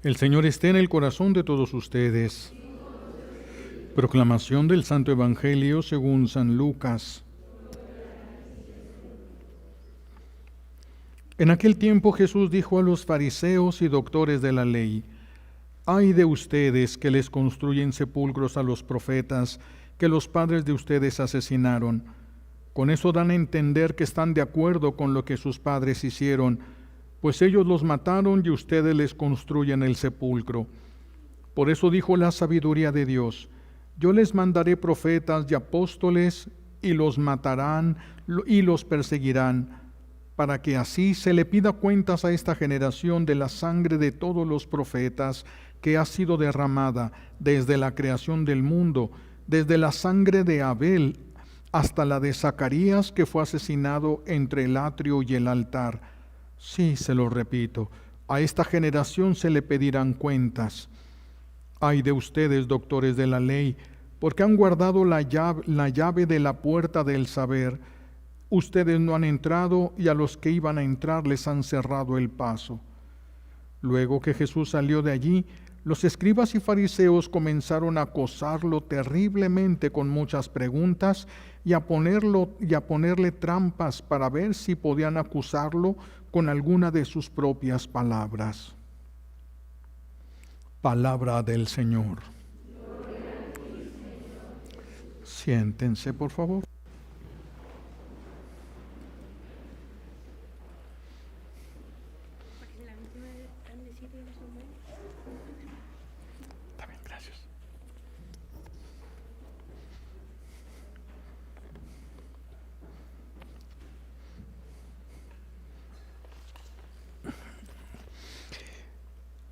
El Señor esté en el corazón de todos ustedes. Proclamación del Santo Evangelio según San Lucas. En aquel tiempo Jesús dijo a los fariseos y doctores de la ley: «Ay de ustedes que les construyen sepulcros a los profetas que los padres de ustedes asesinaron. Con eso dan a entender que están de acuerdo con lo que sus padres hicieron, pues ellos los mataron y ustedes les construyen el sepulcro. Por eso dijo la sabiduría de Dios: yo les mandaré profetas y apóstoles, y los matarán y los perseguirán, para que así se le pida cuentas a esta generación de la sangre de todos los profetas que ha sido derramada desde la creación del mundo, desde la sangre de Abel hasta la de Zacarías, que fue asesinado entre el atrio y el altar. Sí, se lo repito, a esta generación se le pedirán cuentas. Ay de ustedes, doctores de la ley, porque han guardado la llave de la puerta del saber. Ustedes no han entrado, y a los que iban a entrar les han cerrado el paso». Luego que Jesús salió de allí, los escribas y fariseos comenzaron a acosarlo terriblemente con muchas preguntas y a ponerle trampas para ver si podían acusarlo con alguna de sus propias palabras. Palabra del Señor. Siéntense, por favor. Está bien, gracias.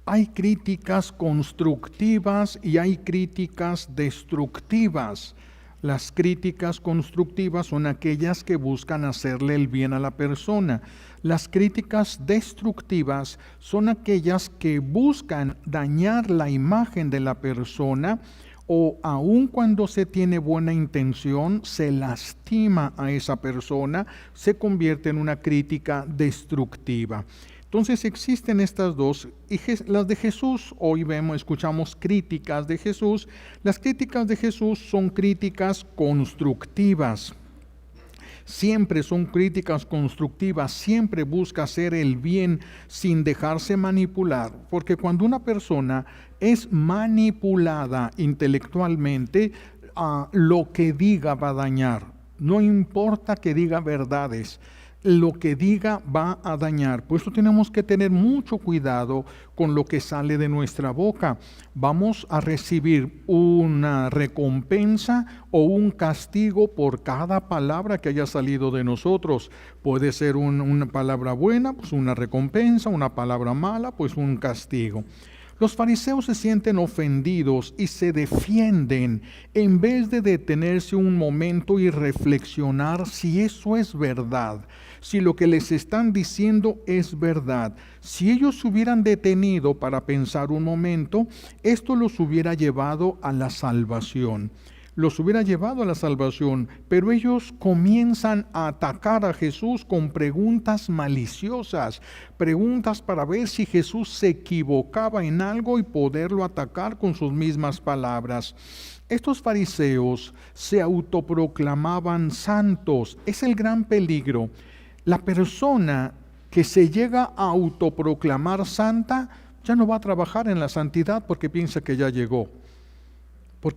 Hay críticas constructivas y hay críticas destructivas. Las críticas constructivas son aquellas que buscan hacerle el bien a la persona. Las críticas destructivas son aquellas que buscan dañar la imagen de la persona, o aun cuando se tiene buena intención, se lastima a esa persona, se convierte en una crítica destructiva. Entonces existen estas dos, y las de Jesús, hoy escuchamos críticas de Jesús. Las críticas de Jesús son críticas constructivas. Siempre son críticas constructivas, siempre busca hacer el bien sin dejarse manipular, porque cuando una persona es manipulada intelectualmente, lo que diga va a dañar. No importa que diga verdades, lo que diga va a dañar. Por eso tenemos que tener mucho cuidado con lo que sale de nuestra boca. Vamos a recibir una recompensa o un castigo por cada palabra que haya salido de nosotros. Puede ser una palabra buena, pues una recompensa; una palabra mala, pues un castigo. Los fariseos se sienten ofendidos y se defienden en vez de detenerse un momento y reflexionar si eso es verdad, si lo que les están diciendo es verdad. Si ellos se hubieran detenido para pensar un momento, esto los hubiera llevado a la salvación. Pero ellos comienzan a atacar a Jesús con preguntas maliciosas, preguntas para ver si Jesús se equivocaba en algo y poderlo atacar con sus mismas palabras. Estos fariseos se autoproclamaban santos. Es el gran peligro. La persona que se llega a autoproclamar santa ya no va a trabajar en la santidad porque piensa que ya llegó. Por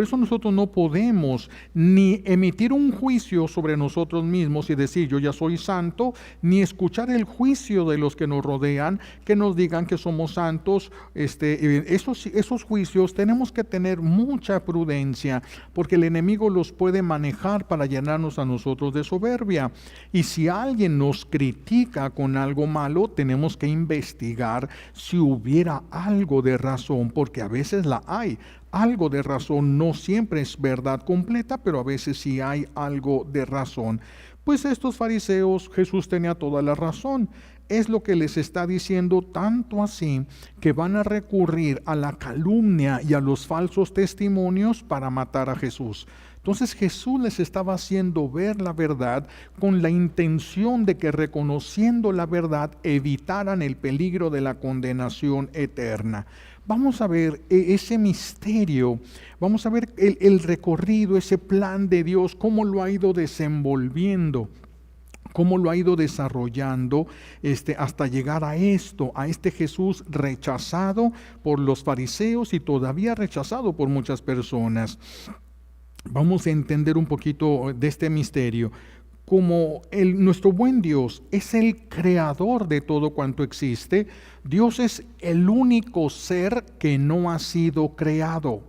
eso nosotros no podemos ni emitir un juicio sobre nosotros mismos y decir yo ya soy santo, ni escuchar el juicio de los que nos rodean, que nos digan que somos santos. Esos juicios tenemos que tener mucha prudencia, porque el enemigo los puede manejar para llenarnos a nosotros de soberbia. Y si alguien nos critica con algo malo, tenemos que investigar si hubiera algo de razón, porque a veces la hay. Algo de razón, no siempre es verdad completa, pero a veces sí hay algo de razón. Pues estos fariseos, Jesús tenía toda la razón. Es lo que les está diciendo, tanto así que van a recurrir a la calumnia y a los falsos testimonios para matar a Jesús. Entonces Jesús les estaba haciendo ver la verdad con la intención de que, reconociendo la verdad, evitaran el peligro de la condenación eterna. Vamos a ver ese misterio, vamos a ver el recorrido, ese plan de Dios, cómo lo ha ido desenvolviendo, cómo lo ha ido desarrollando hasta llegar a esto, a este Jesús rechazado por los fariseos y todavía rechazado por muchas personas. Vamos a entender un poquito de este misterio. Como nuestro buen Dios es el creador de todo cuanto existe, Dios es el único ser que no ha sido creado.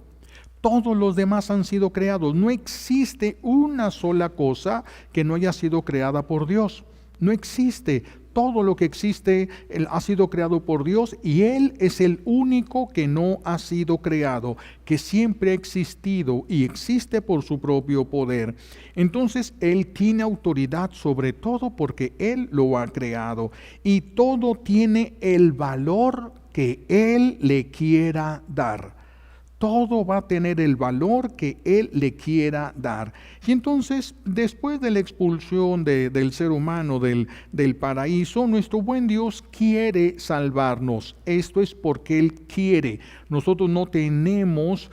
Todos los demás han sido creados. No existe una sola cosa que no haya sido creada por Dios. No existe. Todo lo que existe ha sido creado por Dios y Él es el único que no ha sido creado, que siempre ha existido y existe por su propio poder. Entonces Él tiene autoridad sobre todo porque Él lo ha creado y todo tiene el valor que Él le quiera dar. Todo va a tener el valor que Él le quiera dar. Y entonces, después de la expulsión del ser humano del paraíso, nuestro buen Dios quiere salvarnos. Esto es porque Él quiere. Nosotros no tenemos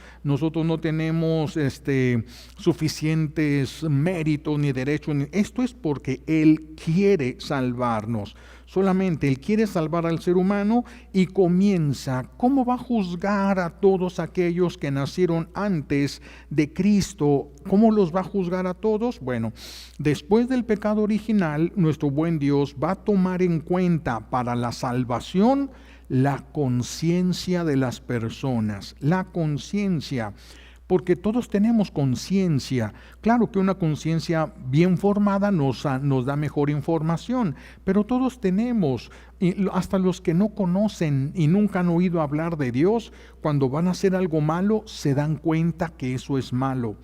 suficientes méritos ni derechos. Esto es porque Él quiere salvarnos. Solamente Él quiere salvar al ser humano y comienza. ¿Cómo va a juzgar a todos aquellos que nacieron antes de Cristo? ¿Cómo los va a juzgar a todos? Bueno, después del pecado original, nuestro buen Dios va a tomar en cuenta para la salvación la conciencia de las personas. La conciencia. Porque todos tenemos conciencia. Claro que una conciencia bien formada nos da mejor información, pero todos tenemos, y hasta los que no conocen y nunca han oído hablar de Dios, cuando van a hacer algo malo, se dan cuenta que eso es malo.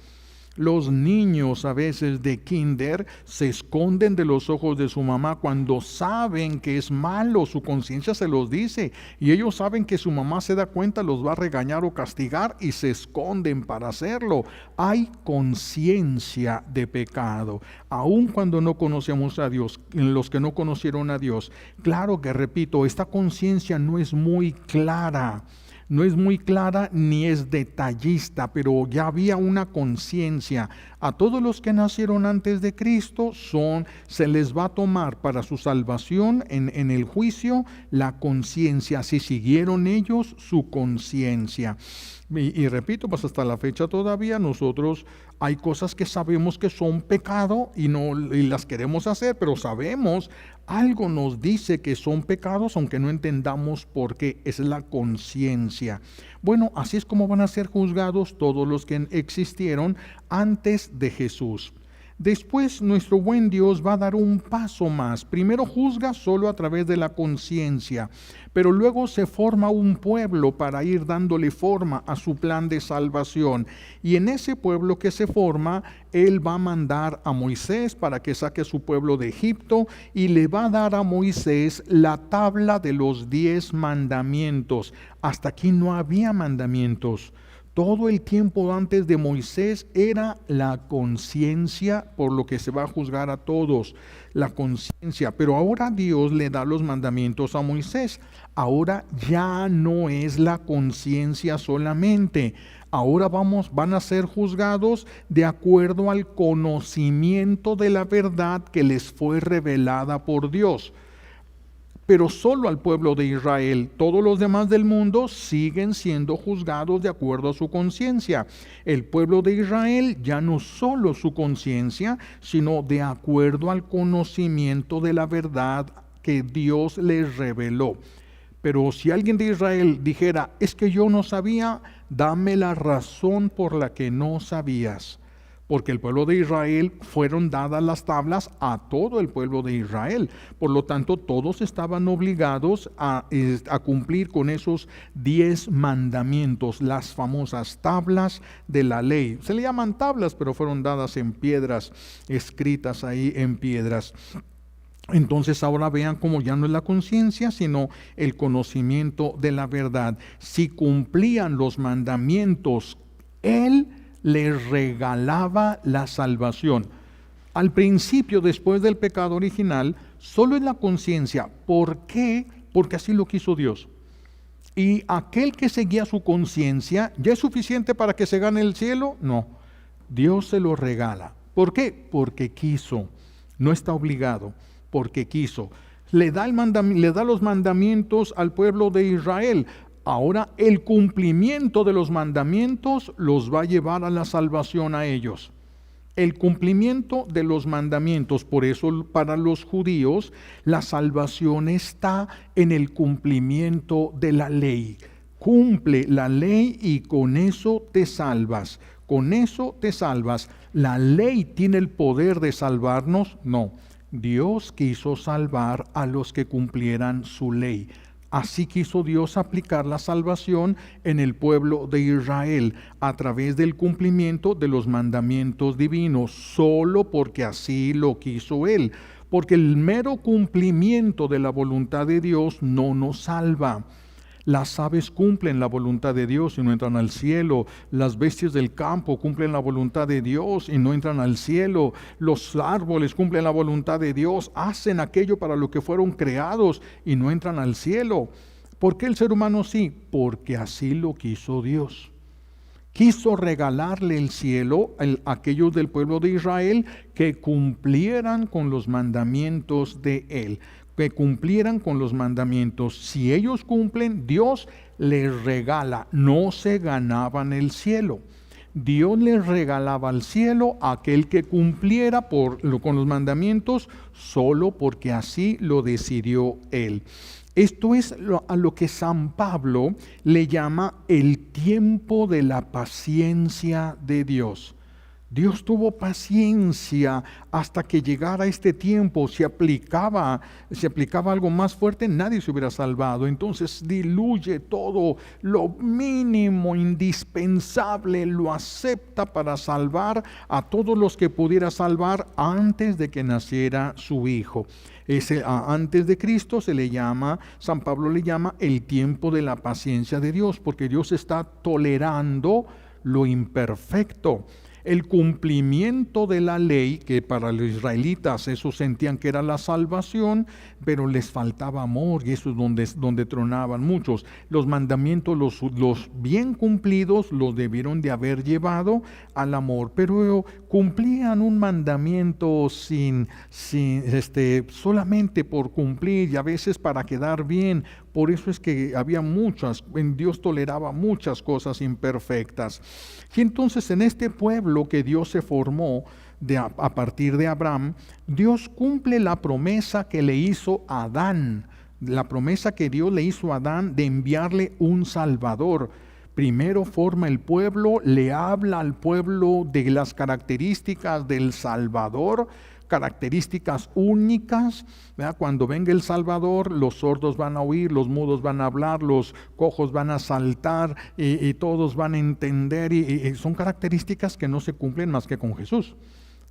Los niños a veces de kinder se esconden de los ojos de su mamá cuando saben que es malo, su conciencia se los dice y ellos saben que su mamá se da cuenta, los va a regañar o castigar y se esconden para hacerlo. Hay conciencia de pecado, aun cuando no conocemos a Dios, los que no conocieron a Dios. Claro que, repito, esta conciencia no es muy clara. No es muy clara ni es detallista, pero ya había una conciencia. A todos los que nacieron antes de Cristo se les va a tomar para su salvación en el juicio la conciencia, si siguieron ellos su conciencia. Y repito, pues hasta la fecha todavía nosotros hay cosas que sabemos que son pecado y las queremos hacer, pero sabemos, algo nos dice que son pecados, aunque no entendamos por qué. Es la conciencia. Bueno, así es como van a ser juzgados todos los que existieron antes de Jesús. Después nuestro buen Dios va a dar un paso más. Primero juzga solo a través de la conciencia, pero luego se forma un pueblo para ir dándole forma a su plan de salvación. Y en ese pueblo que se forma, Él va a mandar a Moisés para que saque a su pueblo de Egipto y le va a dar a Moisés la tabla de los 10 mandamientos. Hasta aquí no había mandamientos. Todo el tiempo antes de Moisés era la conciencia, por lo que se va a juzgar a todos, la conciencia. Pero ahora Dios le da los mandamientos a Moisés. Ahora ya no es la conciencia solamente. Ahora van a ser juzgados de acuerdo al conocimiento de la verdad que les fue revelada por Dios. Pero solo al pueblo de Israel. Todos los demás del mundo siguen siendo juzgados de acuerdo a su conciencia. El pueblo de Israel ya no solo su conciencia, sino de acuerdo al conocimiento de la verdad que Dios les reveló. Pero si alguien de Israel dijera, es que yo no sabía, dame la razón por la que no sabías. Porque el pueblo de Israel fueron dadas las tablas a todo el pueblo de Israel. Por lo tanto, todos estaban obligados a cumplir con esos 10 mandamientos, las famosas tablas de la ley. Se le llaman tablas, pero fueron dadas en piedras, escritas ahí en piedras. Entonces ahora vean cómo ya no es la conciencia, sino el conocimiento de la verdad. Si cumplían los mandamientos, Él les regalaba la salvación. Al principio, después del pecado original, solo es la conciencia. ¿Por qué? Porque así lo quiso Dios. Y aquel que seguía su conciencia, ¿ya es suficiente para que se gane el cielo? No, Dios se lo regala. ¿Por qué? Porque quiso, no está obligado, porque quiso. Le da los mandamientos al pueblo de Israel. Ahora el cumplimiento de los mandamientos los va a llevar a la salvación a ellos. El cumplimiento de los mandamientos, por eso para los judíos la salvación está en el cumplimiento de la ley. Cumple la ley y con eso te salvas. Con eso te salvas. ¿La ley tiene el poder de salvarnos? No. Dios quiso salvar a los que cumplieran su ley. Así quiso Dios aplicar la salvación en el pueblo de Israel a través del cumplimiento de los mandamientos divinos, solo porque así lo quiso Él. Porque el mero cumplimiento de la voluntad de Dios no nos salva. Las aves cumplen la voluntad de Dios y no entran al cielo. Las bestias del campo cumplen la voluntad de Dios y no entran al cielo. Los árboles cumplen la voluntad de Dios, hacen aquello para lo que fueron creados y no entran al cielo. ¿Por qué el ser humano sí? Porque así lo quiso Dios. Quiso regalarle el cielo a aquellos del pueblo de Israel que cumplieran con los mandamientos de Él. Que cumplieran con los mandamientos. Si ellos cumplen, Dios les regala. No se ganaban el cielo. Dios les regalaba al cielo a aquel que cumpliera con los mandamientos solo porque así lo decidió Él. Esto es a lo que San Pablo le llama el tiempo de la paciencia de Dios. Dios tuvo paciencia hasta que llegara este tiempo. Si aplicaba algo más fuerte, nadie se hubiera salvado. Entonces diluye todo, lo mínimo indispensable, lo acepta para salvar a todos los que pudiera salvar antes de que naciera su Hijo. Antes de Cristo San Pablo le llama el tiempo de la paciencia de Dios, porque Dios está tolerando lo imperfecto. El cumplimiento de la ley, que para los israelitas eso sentían que era la salvación, pero les faltaba amor y eso es donde tronaban muchos. Los mandamientos, los bien cumplidos, los debieron de haber llevado al amor, pero cumplían un mandamiento solamente por cumplir y a veces para quedar bien. Por eso es que Dios toleraba muchas cosas imperfectas. Y entonces en este pueblo que Dios se formó a partir de Abraham, Dios cumple la promesa que le hizo a Adán, la promesa que Dios le hizo a Adán de enviarle un Salvador. Primero forma el pueblo, le habla al pueblo de las características del Salvador, características únicas, ¿verdad? Cuando venga el Salvador, los sordos van a oír, los mudos van a hablar, los cojos van a saltar y todos van a entender y son características que no se cumplen más que con Jesús.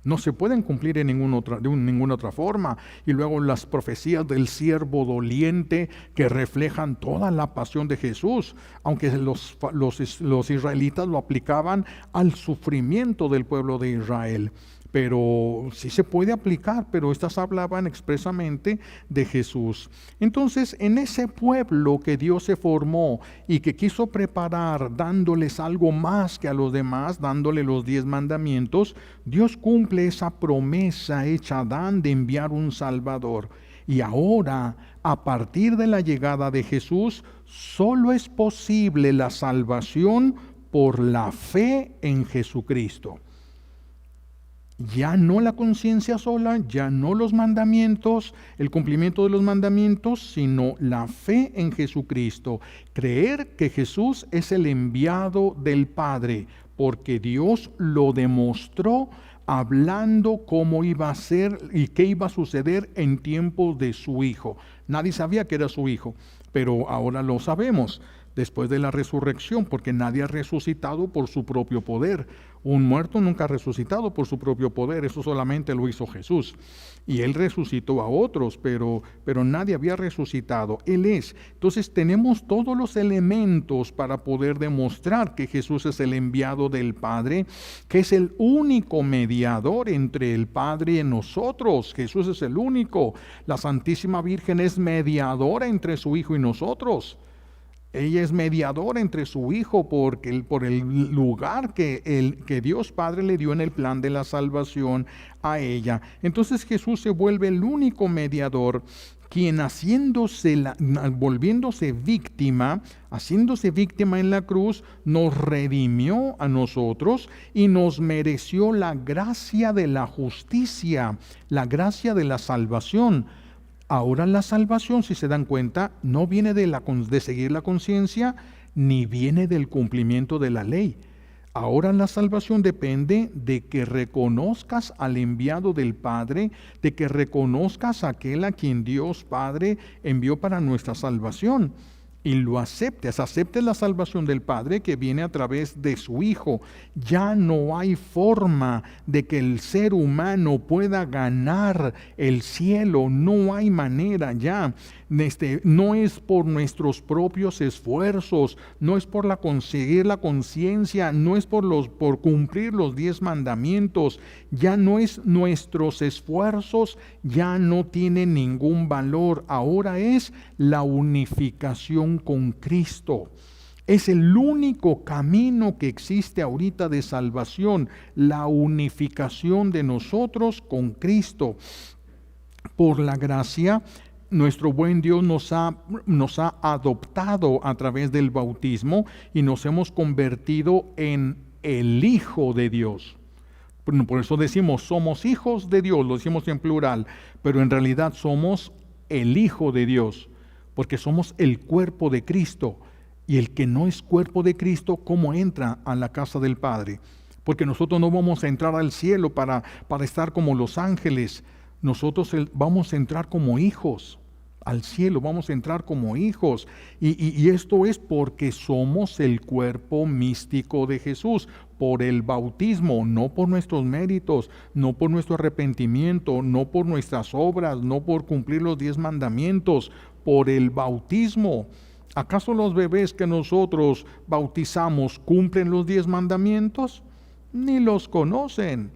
No se pueden cumplir de ninguna otra forma. Y luego las profecías del siervo doliente que reflejan toda la pasión de Jesús, aunque los israelitas lo aplicaban al sufrimiento del pueblo de Israel. Pero sí se puede aplicar, pero estas hablaban expresamente de Jesús. Entonces, en ese pueblo que Dios se formó y que quiso preparar, dándoles algo más que a los demás, dándole los 10 mandamientos, Dios cumple esa promesa hecha a Adán de enviar un Salvador. Y ahora, a partir de la llegada de Jesús, solo es posible la salvación por la fe en Jesucristo. Ya no la conciencia sola, ya no los mandamientos, el cumplimiento de los mandamientos, sino la fe en Jesucristo. Creer que Jesús es el enviado del Padre, porque Dios lo demostró hablando cómo iba a ser y qué iba a suceder en tiempos de su Hijo. Nadie sabía que era su Hijo, pero ahora lo sabemos. después de la resurrección, porque nadie ha resucitado por su propio poder. Un muerto nunca ha resucitado por su propio poder, eso solamente lo hizo Jesús. Y Él resucitó a otros, pero nadie había resucitado. Él es. Entonces tenemos todos los elementos para poder demostrar que Jesús es el enviado del Padre, que es el único mediador entre el Padre y nosotros. Jesús es el único. La Santísima Virgen es mediadora entre su Hijo y nosotros. Ella es mediadora entre su Hijo por el lugar que Dios Padre le dio en el plan de la salvación a ella. Entonces Jesús se vuelve el único mediador, quien volviéndose víctima en la cruz, nos redimió a nosotros y nos mereció la gracia de la justicia, la gracia de la salvación. Ahora la salvación, si se dan cuenta, no viene de seguir la conciencia, ni viene del cumplimiento de la ley. Ahora la salvación depende de que reconozcas al enviado del Padre, de que reconozcas a aquel a quien Dios Padre envió para nuestra salvación. Y lo aceptes la salvación del Padre que viene a través de su Hijo. Ya no hay forma de que el ser humano pueda ganar el cielo, no hay manera ya. No es por nuestros propios esfuerzos, no es por conseguir la conciencia, no es por cumplir los 10 mandamientos, ya no es nuestros esfuerzos, ya no tienen ningún valor. Ahora es la unificación con Cristo. Es el único camino que existe ahorita de salvación, la unificación de nosotros con Cristo. Por la gracia, nuestro buen Dios nos ha adoptado a través del bautismo y nos hemos convertido en el Hijo de Dios. Por eso decimos, somos hijos de Dios, lo decimos en plural, pero en realidad somos el Hijo de Dios, porque somos el cuerpo de Cristo. Y el que no es cuerpo de Cristo, ¿cómo entra a la casa del Padre? Porque nosotros no vamos a entrar al cielo para estar como los ángeles. Nosotros vamos a entrar como hijos al cielo, vamos a entrar como hijos. Y esto es porque somos el cuerpo místico de Jesús, por el bautismo, no por nuestros méritos, no por nuestro arrepentimiento, no por nuestras obras, no por cumplir los 10 mandamientos, por el bautismo. ¿Acaso los bebés que nosotros bautizamos cumplen los 10 mandamientos? Ni los conocen.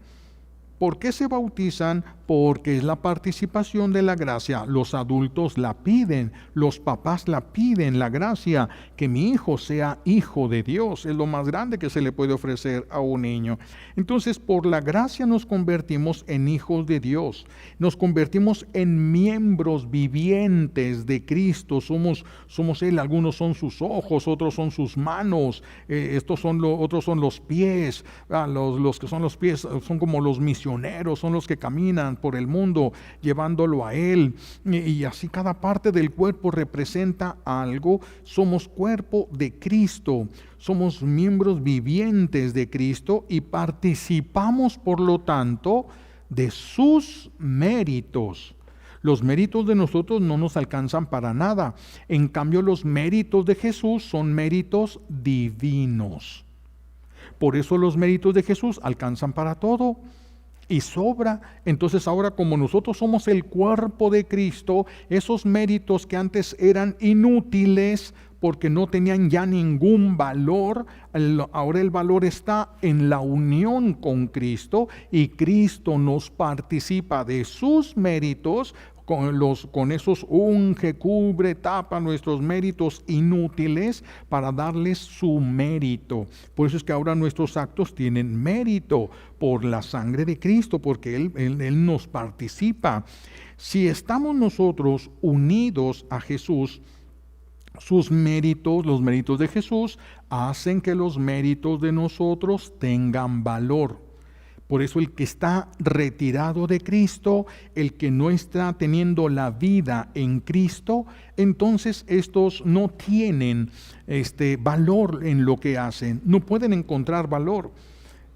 ¿Por qué se bautizan? Porque es la participación de la gracia. Los adultos la piden, los papás la piden, la gracia, que mi hijo sea hijo de Dios. Es lo más grande que se le puede ofrecer a un niño. Entonces, por la gracia nos convertimos en hijos de Dios. Nos convertimos en miembros vivientes de Cristo. Somos Él. Algunos son sus ojos, otros son sus manos, otros son los pies. Los que son los pies son como los misioneros, son los que caminan por el mundo llevándolo a Él, y así cada parte del cuerpo representa algo. Somos cuerpo de Cristo, somos miembros vivientes de Cristo y participamos por lo tanto de sus méritos. Los méritos de nosotros no nos alcanzan para nada, en cambio los méritos de Jesús son méritos divinos. Por eso los méritos de Jesús alcanzan para todo y sobra. Entonces ahora, como nosotros somos el cuerpo de Cristo, esos méritos que antes eran inútiles porque no tenían ya ningún valor, ahora el valor está en la unión con Cristo, y Cristo nos participa de sus méritos. Con esos unge, cubre, tapa nuestros méritos inútiles para darles su mérito. Por eso es que ahora nuestros actos tienen mérito por la sangre de Cristo, porque Él nos participa. Si estamos nosotros unidos a Jesús, sus méritos, los méritos de Jesús, hacen que los méritos de nosotros tengan valor. Por eso el que está retirado de Cristo, el que no está teniendo la vida en Cristo, entonces estos no tienen valor en lo que hacen, no pueden encontrar valor.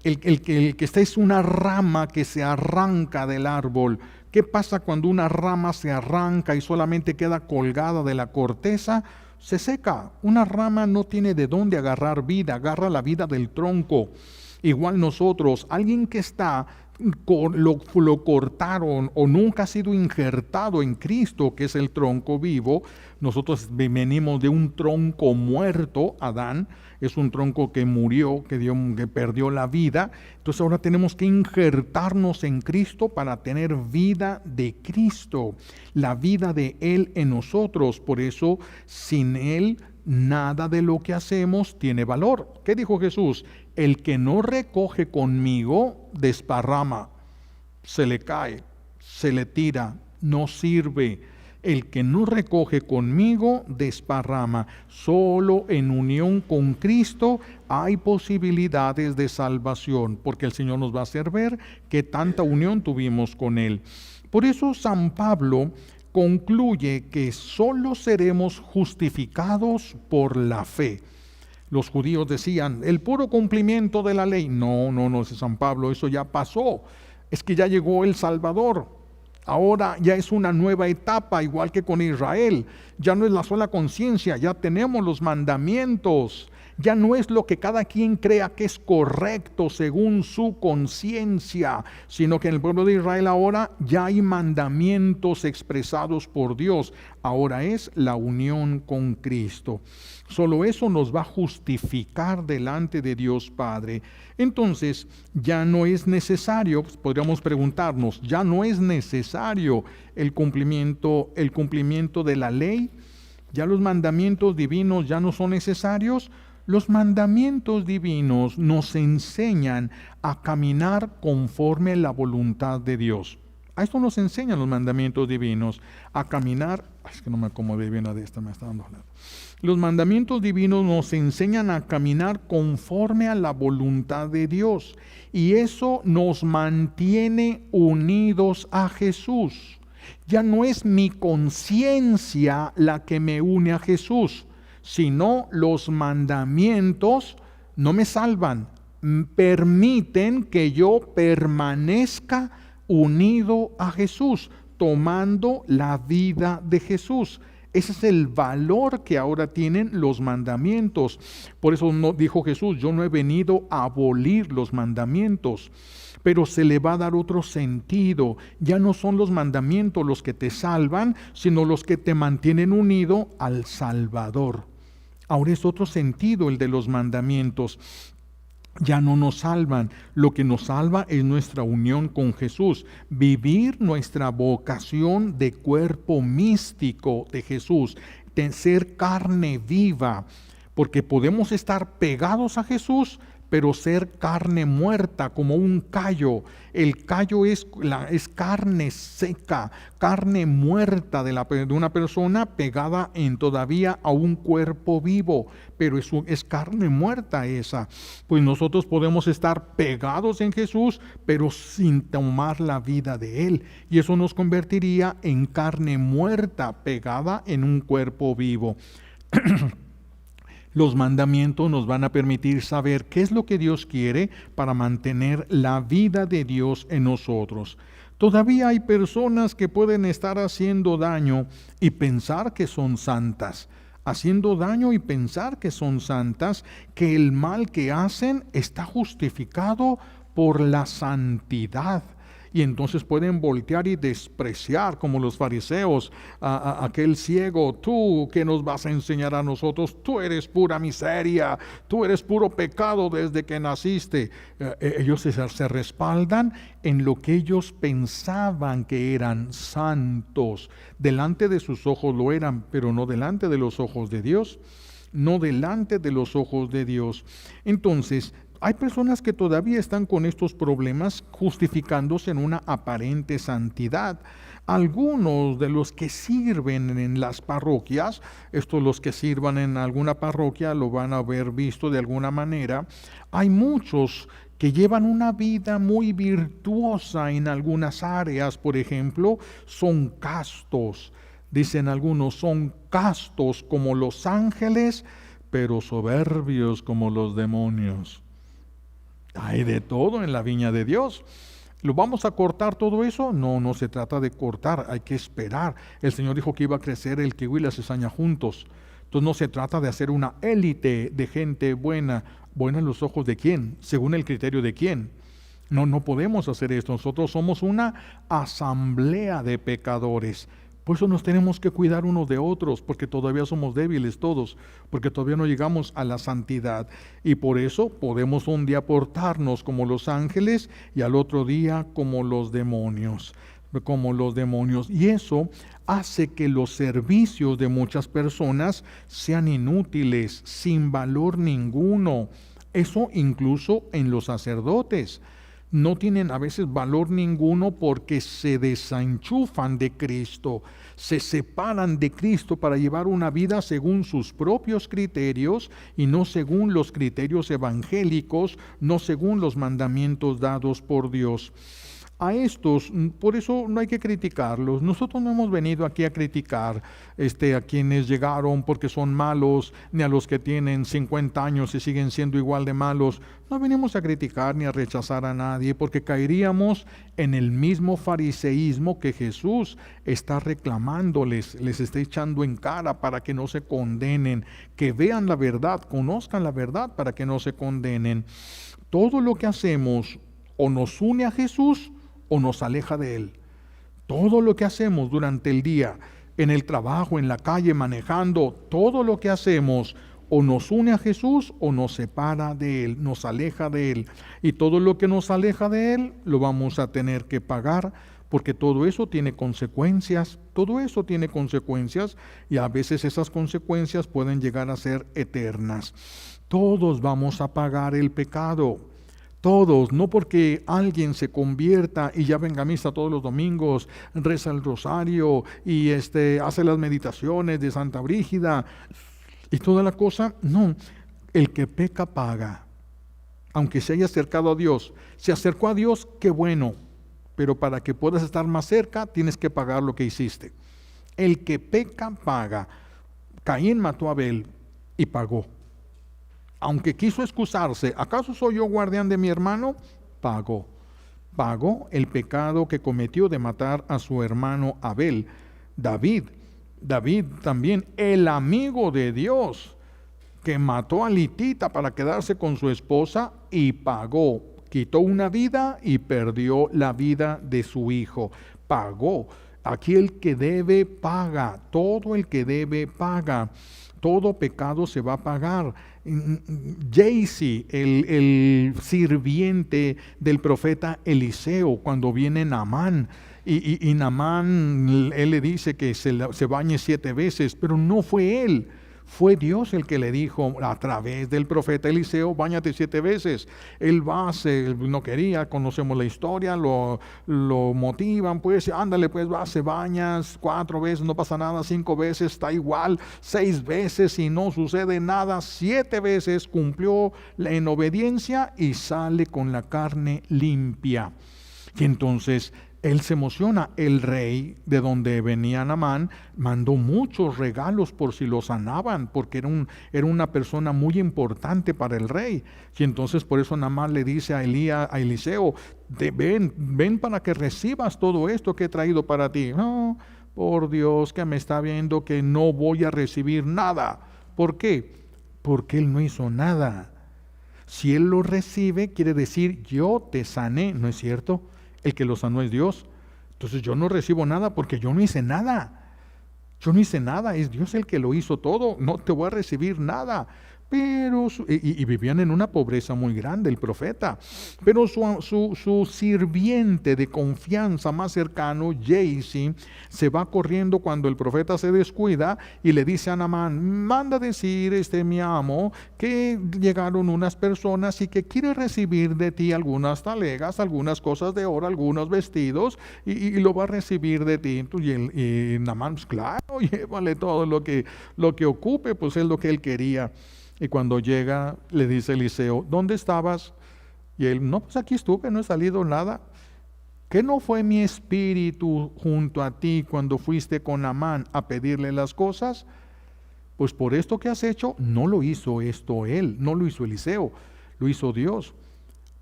El que está es una rama que se arranca del árbol. ¿Qué pasa cuando una rama se arranca y solamente queda colgada de la corteza? se seca. Una rama no tiene de dónde agarrar vida, agarra la vida del tronco. Igual nosotros, alguien que está, lo cortaron o nunca ha sido injertado en Cristo, que es el tronco vivo. Nosotros venimos de un tronco muerto, Adán, es un tronco que murió, que perdió la vida. Entonces ahora tenemos que injertarnos en Cristo para tener vida de Cristo, la vida de Él en nosotros. Por eso, sin Él, nada de lo que hacemos tiene valor. ¿Qué dijo Jesús? El que no recoge conmigo, desparrama, se le cae, se le tira, no sirve. El que no recoge conmigo, desparrama. Solo en unión con Cristo hay posibilidades de salvación, porque el Señor nos va a hacer ver qué tanta unión tuvimos con Él. Por eso San Pablo concluye que solo seremos justificados por la fe. Los judíos decían, el puro cumplimiento de la ley. No, dice San Pablo, eso ya pasó. Es que ya llegó el Salvador. Ahora ya es una nueva etapa, igual que con Israel. Ya no es la sola conciencia, ya tenemos los mandamientos. Ya no es lo que cada quien crea que es correcto según su conciencia, sino que en el pueblo de Israel ahora ya hay mandamientos expresados por Dios. Ahora es la unión con Cristo. Solo eso nos va a justificar delante de Dios Padre. Entonces, ya no es necesario, podríamos preguntarnos, ya no es necesario el cumplimiento de la ley. Ya los mandamientos divinos ya no son necesarios. Los mandamientos divinos nos enseñan a caminar conforme a la voluntad de Dios. A esto nos enseñan los mandamientos divinos, a caminar. Es que no me acomodé bien a de esta, me está dando hablar. Los mandamientos divinos nos enseñan a caminar conforme a la voluntad de Dios. Y eso nos mantiene unidos a Jesús. Ya no es mi conciencia la que me une a Jesús, sino los mandamientos no me salvan, permiten que yo permanezca unido a Jesús, tomando la vida de Jesús. Ese es el valor que ahora tienen los mandamientos. Por eso no, dijo Jesús, yo no he venido a abolir los mandamientos, pero se le va a dar otro sentido. Ya no son los mandamientos los que te salvan, sino los que te mantienen unido al Salvador. Ahora es otro sentido el de los mandamientos. Ya no nos salvan. Lo que nos salva es nuestra unión con Jesús. Vivir nuestra vocación de cuerpo místico de Jesús. De ser carne viva. Porque podemos estar pegados a Jesús, pero ser carne muerta, como un callo. El callo es carne seca, carne muerta de una persona pegada todavía a un cuerpo vivo, pero es carne muerta esa. Pues nosotros podemos estar pegados en Jesús, pero sin tomar la vida de Él. Y eso nos convertiría en carne muerta, pegada en un cuerpo vivo. Los mandamientos nos van a permitir saber qué es lo que Dios quiere para mantener la vida de Dios en nosotros. Todavía hay personas que pueden estar haciendo daño y pensar que son santas. Haciendo daño y pensar que son santas, que el mal que hacen está justificado por la santidad. Y entonces pueden voltear y despreciar, como los fariseos, a aquel ciego. Tú, ¿qué nos vas a enseñar a nosotros? Tú eres pura miseria, tú eres puro pecado desde que naciste. Ellos se respaldan en lo que ellos pensaban que eran santos. Delante de sus ojos lo eran, pero no delante de los ojos de Dios. No delante de los ojos de Dios. Entonces, hay personas que todavía están con estos problemas justificándose en una aparente santidad. Algunos de los que sirven en las parroquias, los que sirvan en alguna parroquia lo van a haber visto de alguna manera. Hay muchos que llevan una vida muy virtuosa en algunas áreas, por ejemplo, son castos. Dicen algunos, son castos como los ángeles, pero soberbios como los demonios. Hay de todo en la viña de Dios. ¿Lo vamos a cortar todo eso? No se trata de cortar, hay que esperar. El Señor dijo que iba a crecer el kiwi y la cizaña juntos. Entonces no se trata de hacer una élite de gente buena. ¿Buena en los ojos de quién? Según el criterio de quién. No podemos hacer esto. Nosotros somos una asamblea de pecadores. Por eso nos tenemos que cuidar unos de otros, porque todavía somos débiles todos, porque todavía no llegamos a la santidad. Y por eso podemos un día portarnos como los ángeles y al otro día como los demonios. Y eso hace que los servicios de muchas personas sean inútiles, sin valor ninguno. Eso incluso en los sacerdotes. No tienen a veces valor ninguno porque se desenchufan de Cristo, se separan de Cristo para llevar una vida según sus propios criterios y no según los criterios evangélicos, no según los mandamientos dados por Dios. A estos, por eso no hay que criticarlos. Nosotros no hemos venido aquí a criticar a quienes llegaron porque son malos, ni a los que tienen 50 años y siguen siendo igual de malos. No venimos a criticar ni a rechazar a nadie, porque caeríamos en el mismo fariseísmo que Jesús está reclamándoles, les está echando en cara para que no se condenen, que vean la verdad, conozcan la verdad para que no se condenen. Todo lo que hacemos o nos une a Jesús o nos aleja de Él. Todo lo que hacemos durante el día, en el trabajo, en la calle, manejando, todo lo que hacemos o nos une a Jesús o nos separa de Él, nos aleja de Él. Y todo lo que nos aleja de Él lo vamos a tener que pagar, porque todo eso tiene consecuencias, y a veces esas consecuencias pueden llegar a ser eternas. Todos vamos a pagar el pecado. Todos, no porque alguien se convierta y ya venga a misa todos los domingos, reza el rosario y hace las meditaciones de Santa Brígida y toda la cosa. No, el que peca paga. Aunque se haya acercado a Dios, se acercó a Dios, qué bueno, pero para que puedas estar más cerca tienes que pagar lo que hiciste. El que peca paga. Caín mató a Abel y pagó. Aunque quiso excusarse, ¿acaso soy yo guardián de mi hermano? Pagó el pecado que cometió de matar a su hermano Abel. David también, el amigo de Dios, que mató a Litita para quedarse con su esposa y pagó. Quitó una vida y perdió la vida de su hijo. Pagó. Aquí el que debe paga. Todo el que debe paga. Todo pecado se va a pagar. Gehazi, el sirviente del profeta Eliseo, cuando viene Naamán, y Naamán, él le dice que se bañe 7 veces, pero no fue él. Fue Dios el que le dijo a través del profeta Eliseo, báñate 7 veces. Él no quería, conocemos la historia, lo motivan, pues ándale, pues va, se bañas 4 veces, no pasa nada, 5 veces, está igual, 6 veces y no sucede nada, 7 veces cumplió en obediencia y sale con la carne limpia. Y entonces él se emociona. El rey de donde venía Naamán mandó muchos regalos por si lo sanaban, porque era una persona muy importante para el rey. Y entonces por eso Naamán le dice a Eliseo, ven para que recibas todo esto que he traído para ti. No, por Dios que me está viendo que no voy a recibir nada. ¿Por qué? Porque él no hizo nada. Si él lo recibe, quiere decir yo te sané, ¿no es cierto? El que lo sanó es Dios. Entonces yo no recibo nada porque yo no hice nada. Es Dios el que lo hizo todo. No te voy a recibir nada. Pero vivían en una pobreza muy grande el profeta. Pero su sirviente de confianza más cercano, Gehazi, se va corriendo cuando el profeta se descuida y le dice a Naamán, manda decir mi amo que llegaron unas personas y que quiere recibir de ti algunas talegas, algunas cosas de oro, algunos vestidos y lo va a recibir de ti. Y Naamán, pues claro, llévale todo lo que ocupe, pues es lo que él quería. Y cuando llega, le dice Eliseo, ¿dónde estabas? Y él, no, pues aquí estuve, no he salido nada. ¿Qué no fue mi espíritu junto a ti cuando fuiste con Naamán a pedirle las cosas? Pues por esto que has hecho, no lo hizo él, no lo hizo Eliseo, lo hizo Dios.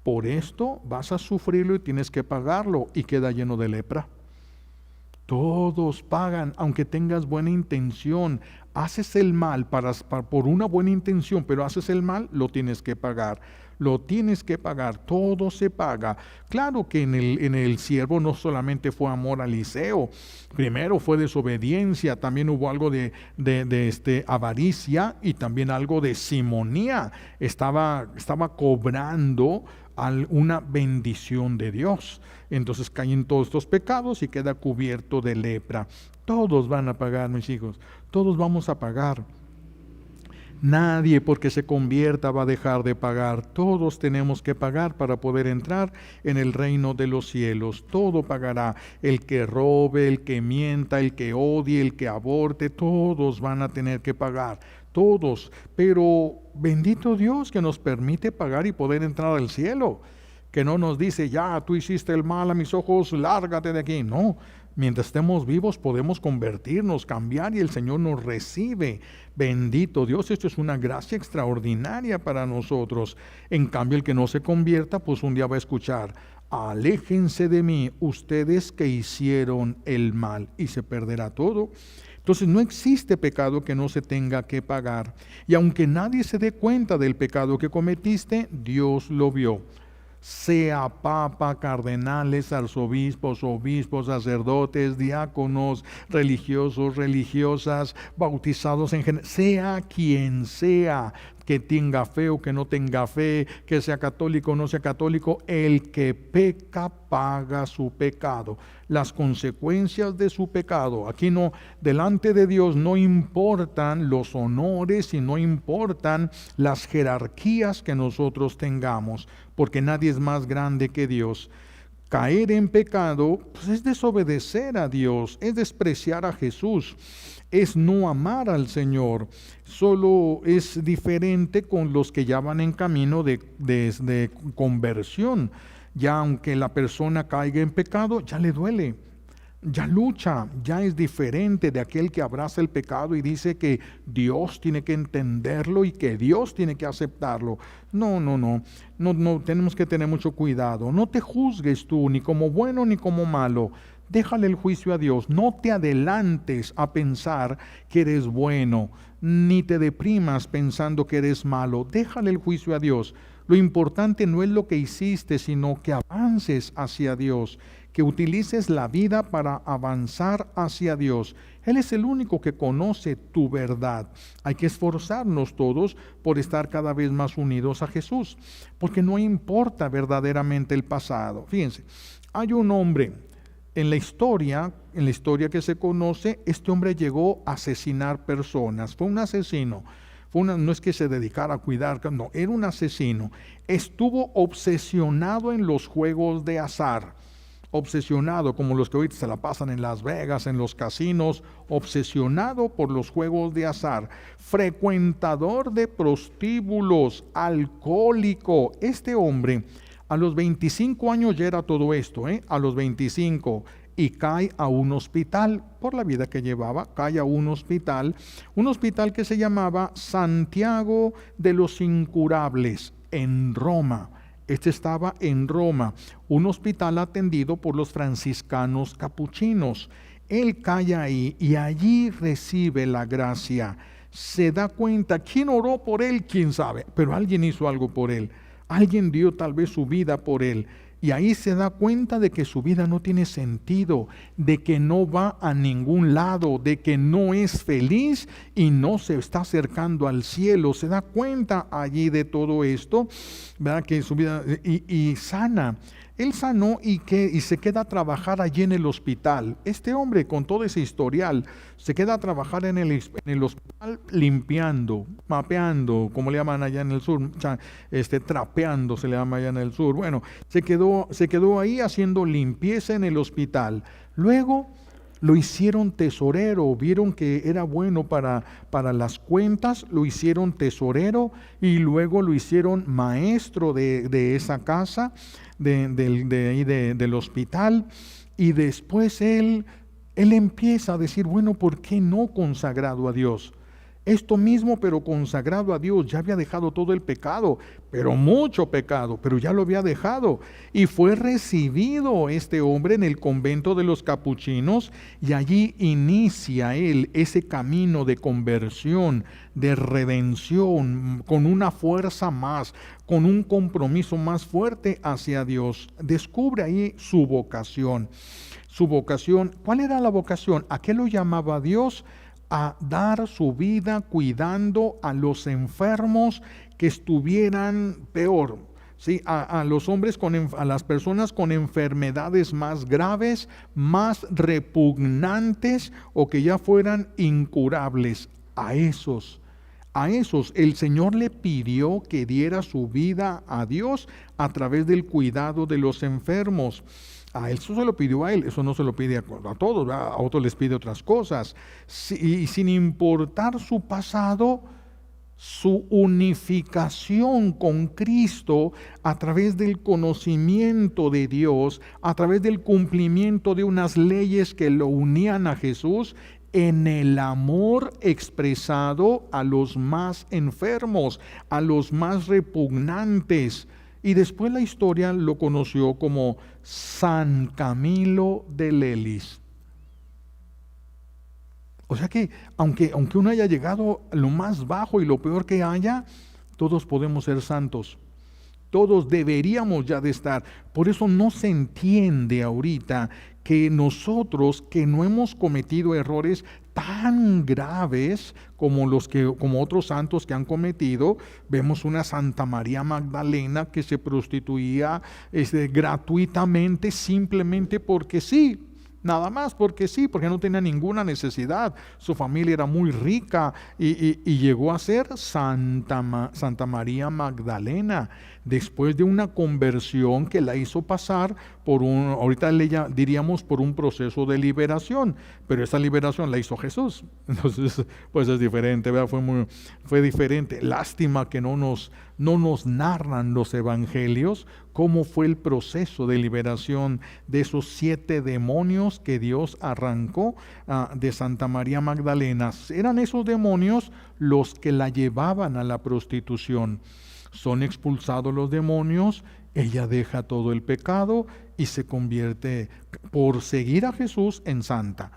Por esto vas a sufrirlo y tienes que pagarlo, y queda lleno de lepra. Todos pagan, aunque tengas buena intención. Haces el mal por una buena intención, pero haces el mal, lo tienes que pagar. Lo tienes que pagar, todo se paga. Claro que en el siervo no solamente fue amor a Eliseo, primero fue desobediencia, también hubo algo de avaricia y también algo de simonía. Estaba cobrando una bendición de Dios. Entonces caen todos estos pecados y queda cubierto de lepra. Todos van a pagar, mis hijos, todos vamos a pagar. Nadie porque se convierta va a dejar de pagar. Todos tenemos que pagar para poder entrar en el reino de los cielos. Todo pagará. El que robe, el que mienta, el que odie, el que aborte, todos van a tener que pagar. Todos. Pero bendito Dios que nos permite pagar y poder entrar al cielo. Que no nos dice, ya, tú hiciste el mal a mis ojos, lárgate de aquí. No. Mientras estemos vivos podemos convertirnos, cambiar y el Señor nos recibe. Bendito Dios, esto es una gracia extraordinaria para nosotros. En cambio, el que no se convierta, pues un día va a escuchar, aléjense de mí, ustedes que hicieron el mal, y se perderá todo. Entonces no existe pecado que no se tenga que pagar. Y aunque nadie se dé cuenta del pecado que cometiste, Dios lo vio. Sea papa, cardenales, arzobispos, obispos, sacerdotes, diáconos, religiosos, religiosas, bautizados en general, sea quien sea, que tenga fe o que no tenga fe, que sea católico o no sea católico, el que peca paga su pecado, las consecuencias de su pecado. Aquí no, delante de Dios no importan los honores y no importan las jerarquías que nosotros tengamos, porque nadie es más grande que Dios. Caer en pecado, pues es desobedecer a Dios, es despreciar a Jesús, es no amar al Señor. Solo es diferente con los que ya van en camino de conversión. Ya aunque la persona caiga en pecado, ya le duele, ya lucha, ya es diferente de aquel que abraza el pecado y dice que Dios tiene que entenderlo y que Dios tiene que aceptarlo. No, tenemos que tener mucho cuidado. No te juzgues tú, ni como bueno ni como malo. Déjale el juicio a Dios. No te adelantes a pensar que eres bueno, ni te deprimas pensando que eres malo. Déjale el juicio a Dios. Lo importante no es lo que hiciste, sino que avances hacia Dios, que utilices la vida para avanzar hacia Dios. Él es el único que conoce tu verdad. Hay que esforzarnos todos por estar cada vez más unidos a Jesús, porque no importa verdaderamente el pasado. Fíjense, hay un hombre en la historia que se conoce, este hombre llegó a asesinar personas. Fue un asesino. No es que se dedicara a cuidar, no, era un asesino. Estuvo obsesionado en los juegos de azar. Obsesionado, como los que ahorita se la pasan en Las Vegas, en los casinos, obsesionado por los juegos de azar, frecuentador de prostíbulos, alcohólico. Este hombre a los 25 años ya era todo esto, a los 25, y cae a un hospital, por la vida que llevaba, cae a un hospital que se llamaba Santiago de los Incurables, en Roma. Este estaba en Roma, un hospital atendido por los franciscanos capuchinos. Él cae ahí y allí recibe la gracia. Se da cuenta, ¿quién oró por él? ¿Quién sabe? Pero alguien hizo algo por él. Alguien dio tal vez su vida por él. Y ahí se da cuenta de que su vida no tiene sentido, de que no va a ningún lado, de que no es feliz y no se está acercando al cielo. Se da cuenta allí de todo esto, ¿verdad? Que su vida y sana. Él sanó y se queda a trabajar allí en el hospital. Este hombre con todo ese historial se queda a trabajar en el hospital limpiando, mapeando, como le llaman allá en el sur, trapeando se le llama allá en el sur. Bueno, se quedó ahí haciendo limpieza en el hospital. Luego lo hicieron tesorero, vieron que era bueno para las cuentas, lo hicieron tesorero y luego lo hicieron maestro de esa casa, del hospital, y después él empieza a decir, bueno, ¿por qué no consagrado a Dios? Esto mismo, pero consagrado a Dios, ya había dejado todo el pecado, pero mucho pecado, pero ya lo había dejado. Y fue recibido este hombre en el convento de los capuchinos, y allí inicia él ese camino de conversión, de redención, con una fuerza más, con un compromiso más fuerte hacia Dios. Descubre ahí su vocación. Su vocación, ¿cuál era la vocación? ¿A qué lo llamaba Dios? A dar su vida cuidando a los enfermos que estuvieran peor, ¿sí? A los hombres, a las personas con enfermedades más graves, más repugnantes o que ya fueran incurables. A esos el Señor le pidió que diera su vida a Dios a través del cuidado de los enfermos. A él eso se lo pidió a él, eso no se lo pide a todos, ¿verdad? A otros les pide otras cosas. Y sin importar su pasado, su unificación con Cristo a través del conocimiento de Dios, a través del cumplimiento de unas leyes que lo unían a Jesús, en el amor expresado a los más enfermos, a los más repugnantes. Y después la historia lo conoció como San Camilo de Lelis. O sea que aunque uno haya llegado a lo más bajo y lo peor que haya, todos podemos ser santos. Todos deberíamos ya de estar. Por eso no se entiende ahorita que nosotros que no hemos cometido errores tan graves como otros santos que han cometido. Vemos una Santa María Magdalena que se prostituía gratuitamente, simplemente porque sí. Nada más porque sí, porque no tenía ninguna necesidad. Su familia era muy rica y llegó a ser Santa María Magdalena, después de una conversión que la hizo pasar ahorita diríamos por un proceso de liberación, pero esa liberación la hizo Jesús. Entonces, pues es diferente, ¿verdad? Fue diferente. Lástima que no nos narran los evangelios cómo fue el proceso de liberación de esos 7 demonios que Dios arrancó de Santa María Magdalena. Eran esos demonios los que la llevaban a la prostitución. Son expulsados los demonios, ella deja todo el pecado y se convierte, por seguir a Jesús, en santa.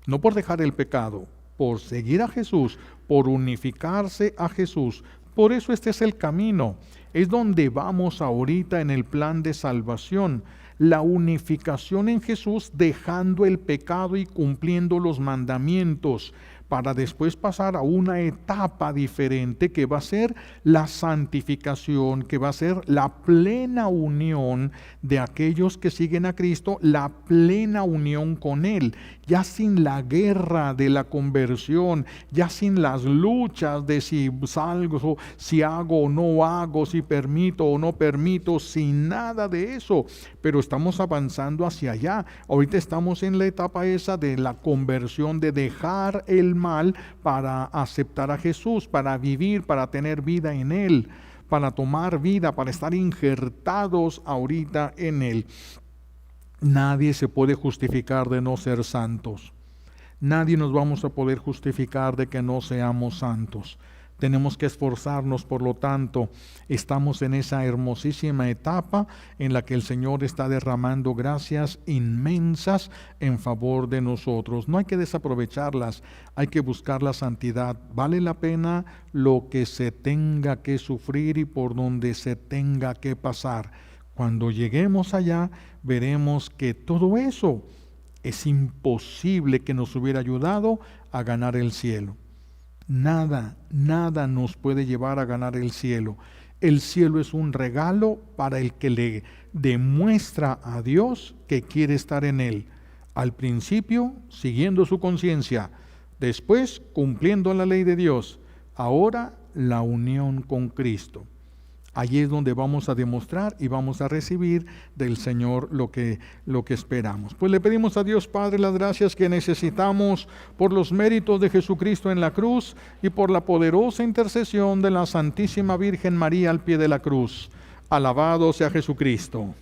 No por dejar el pecado, por seguir a Jesús, por unificarse a Jesús. Por eso este es el camino, es donde vamos ahorita en el plan de salvación. La unificación en Jesús, dejando el pecado y cumpliendo los mandamientos, para después pasar a una etapa diferente que va a ser la santificación, que va a ser la plena unión de aquellos que siguen a Cristo, la plena unión con Él, ya sin la guerra de la conversión, ya sin las luchas de si salgo, si hago o no hago, si permito o no permito, sin nada de eso, pero estamos avanzando hacia allá. Ahorita estamos en la etapa esa de la conversión, de dejar el mal para aceptar a Jesús, para vivir, para tener vida en Él, para tomar vida, para estar injertados ahorita en Él. Nadie se puede justificar de no ser santos. Nadie nos vamos a poder justificar de que no seamos santos. Tenemos que esforzarnos, por lo tanto, estamos en esa hermosísima etapa en la que el Señor está derramando gracias inmensas en favor de nosotros. No hay que desaprovecharlas, hay que buscar la santidad. Vale la pena lo que se tenga que sufrir y por donde se tenga que pasar. Cuando lleguemos allá, veremos que todo eso es imposible que nos hubiera ayudado a ganar el cielo. Nada nos puede llevar a ganar el cielo. El cielo es un regalo para el que le demuestra a Dios que quiere estar en Él. Al principio, siguiendo su conciencia. Después, cumpliendo la ley de Dios. Ahora, la unión con Cristo. Allí es donde vamos a demostrar y vamos a recibir del Señor lo que esperamos. Pues le pedimos a Dios Padre las gracias que necesitamos por los méritos de Jesucristo en la cruz y por la poderosa intercesión de la Santísima Virgen María al pie de la cruz. Alabado sea Jesucristo.